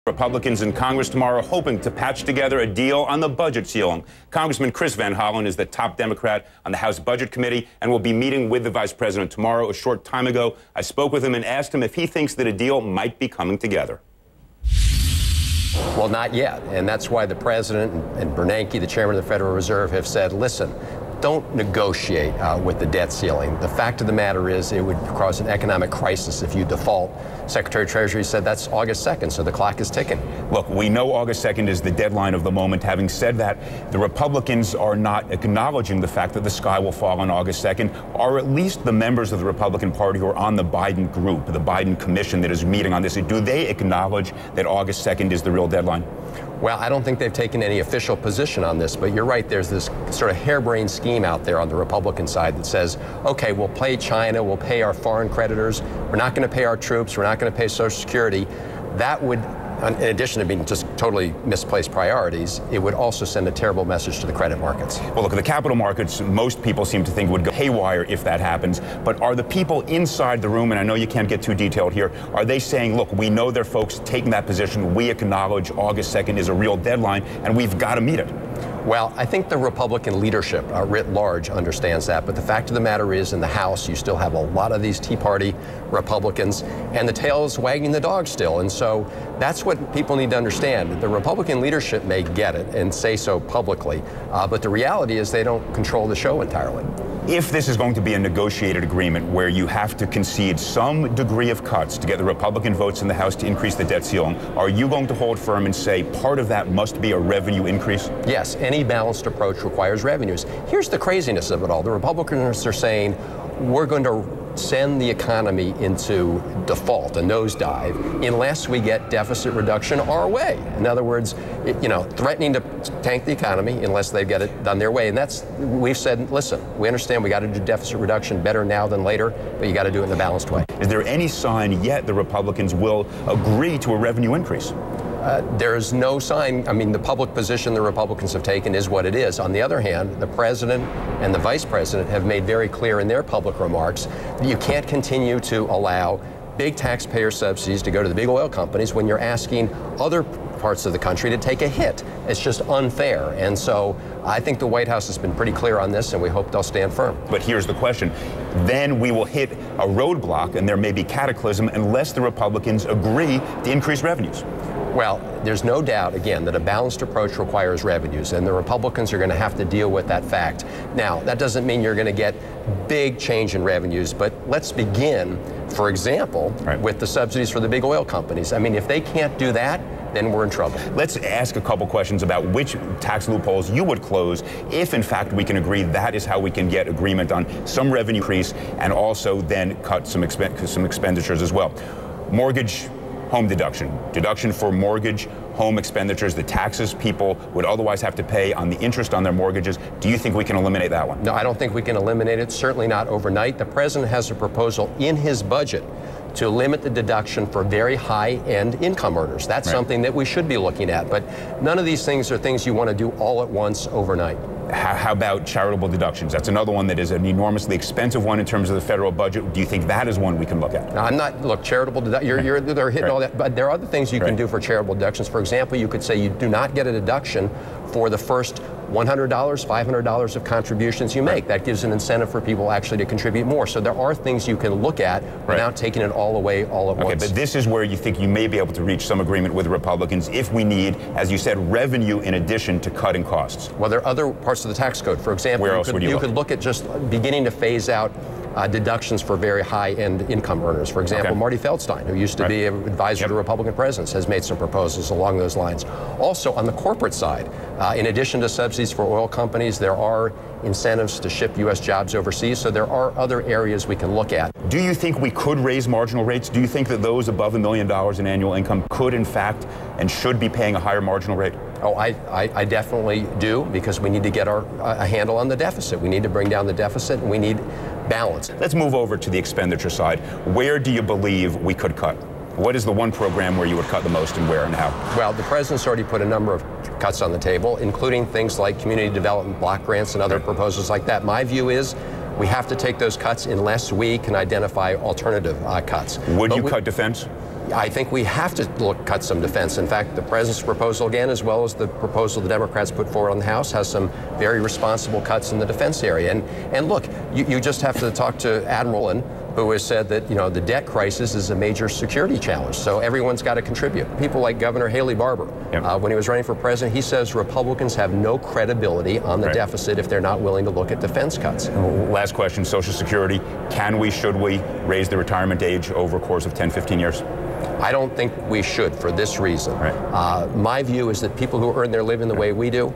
Republicans in Congress tomorrow hoping to patch together a deal on the budget ceiling. Congressman Chris Van Hollen is the top Democrat on the House Budget Committee and will be meeting with the Vice President tomorrow. A short time ago, I spoke with him and asked him if he thinks that a deal might be coming together. Well, not yet. And that's why the President and Bernanke, the Chairman of the Federal Reserve, have said, listen, don't negotiate with the debt ceiling. The fact of the matter is it would cause an economic crisis if you default. Secretary of Treasury said that's August 2nd, so the clock is ticking. Look, we know August 2nd is the deadline of the moment. Having said that, the Republicans are not acknowledging the fact that the sky will fall on August 2nd, or at least the members of the Republican Party who are on the Biden group, the Biden commission that is meeting on this. Do they acknowledge that August 2nd is the real deadline? Well, I don't think they've taken any official position on this, but you're right. There's this sort of harebrained scheme out there on the Republican side that says, okay, we'll pay China, we'll pay our foreign creditors, we're not going to pay our troops, we're not going to pay Social Security. That would, in addition to being just totally misplaced priorities, it would also send a terrible message to the credit markets. Well, look, the capital markets, most people seem to think would go haywire if that happens. But are the people inside the room, and I know you can't get too detailed here, are they saying, look, we know there are folks taking that position, we acknowledge August 2nd is a real deadline, and we've got to meet it? Well, I think the Republican leadership writ large understands that, but the fact of the matter is in the House you still have a lot of these Tea Party Republicans, and the tail is wagging the dog still. And so that's what people need to understand. The Republican leadership may get it and say so publicly, but the reality is they don't control the show entirely. If this is going to be a negotiated agreement where you have to concede some degree of cuts to get the Republican votes in the House to increase the debt ceiling, are you going to hold firm and say part of that must be a revenue increase? Yes, any balanced approach requires revenues. Here's the craziness of it all. The Republicans are saying we're going to send the economy into default, a nosedive, unless we get deficit reduction our way. In other words, threatening to tank the economy unless they get it done their way. And we've said, listen, we understand we got to do deficit reduction better now than later, but you got to do it in a balanced way. Is there any sign yet the Republicans will agree to a revenue increase? There's no sign. I mean, the public position the Republicans have taken is what it is. On the other hand, the President and the Vice President have made very clear in their public remarks that you can't continue to allow big taxpayer subsidies to go to the big oil companies when you're asking other parts of the country to take a hit. It's just unfair. And so I think the White House has been pretty clear on this, and we hope they'll stand firm. But here's the question. Then we will hit a roadblock, and there may be cataclysm unless the Republicans agree to increase revenues. Well, there's no doubt, again, that a balanced approach requires revenues, and the Republicans are going to have to deal with that fact. Now, that doesn't mean you're going to get big change in revenues, but let's begin, for example, with the subsidies for the big oil companies. I mean, if they can't do that, then we're in trouble. Let's ask a couple questions about which tax loopholes you would close if, in fact, we can agree that is how we can get agreement on some revenue increase and also then cut some expenditures as well. Mortgage home deduction for mortgage home expenditures, the taxes people would otherwise have to pay on the interest on their mortgages. Do you think we can eliminate that one? No, I don't think we can eliminate it, certainly not overnight. The President has a proposal in his budget to limit the deduction for very high-end income earners. That's something that we should be looking at. But none of these things are things you want to do all at once overnight. How about charitable deductions? That's another one that is an enormously expensive one in terms of the federal budget. Do you think that is one we can look at? No, I'm not. Look, charitable deductions, they're hitting all that. But there are other things you can do for charitable deductions. For example, you could say you do not get a deduction for the first $100, $500 of contributions you make. That gives an incentive for people actually to contribute more. So there are things you can look at without taking it all away all at once. Okay, but this is where you think you may be able to reach some agreement with the Republicans if we need, as you said, revenue in addition to cutting costs. Well, there are other parts of the tax code. For example, you could look at just beginning to phase out deductions for very high-end income earners. For example, Marty Feldstein, who used to be an advisor to Republican presidents, has made some proposals along those lines. Also, on the corporate side, in addition to subsidies for oil companies, there are incentives to ship U.S. jobs overseas, so there are other areas we can look at. Do you think we could raise marginal rates? Do you think that those above $1 million in annual income could, in fact, and should be paying a higher marginal rate? Oh, I definitely do, because we need to get a handle on the deficit. We need to bring down the deficit, and we need balance. Let's move over to the expenditure side. Where do you believe we could cut? What is the one program where you would cut the most, and where and how? Well, the President's already put a number of cuts on the table, including things like community development block grants and other proposals like that. My view is we have to take those cuts unless we can identify alternative cuts. Would you cut defense? I think we have to cut some defense. In fact, the president's proposal, again, as well as the proposal the Democrats put forward on the House, has some very responsible cuts in the defense area. And look, you just have to talk to Admiral Hollen, who has said that, you know, the debt crisis is a major security challenge. So everyone's got to contribute. People like Governor Haley Barbour, when he was running for president, he says Republicans have no credibility on the deficit if they're not willing to look at defense cuts. Last question, Social Security. Can we, should we raise the retirement age over a course of 10, 15 years? I don't think we should for this reason. My view is that people who earn their living the way we do,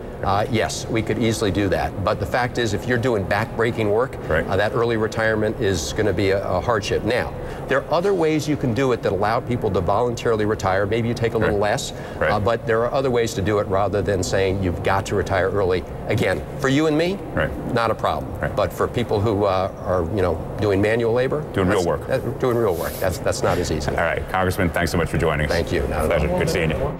yes, we could easily do that. But the fact is, if you're doing back-breaking work, that early retirement is going to be a hardship. Now, there are other ways you can do it that allow people to voluntarily retire. Maybe you take a little less, but there are other ways to do it rather than saying you've got to retire early. Again, for you and me, not a problem. But for people who are, you know, doing manual labor, doing real work, that's not as easy. All right, Congressman, thanks so much for joining us. Thank you. Pleasure. Good seeing you.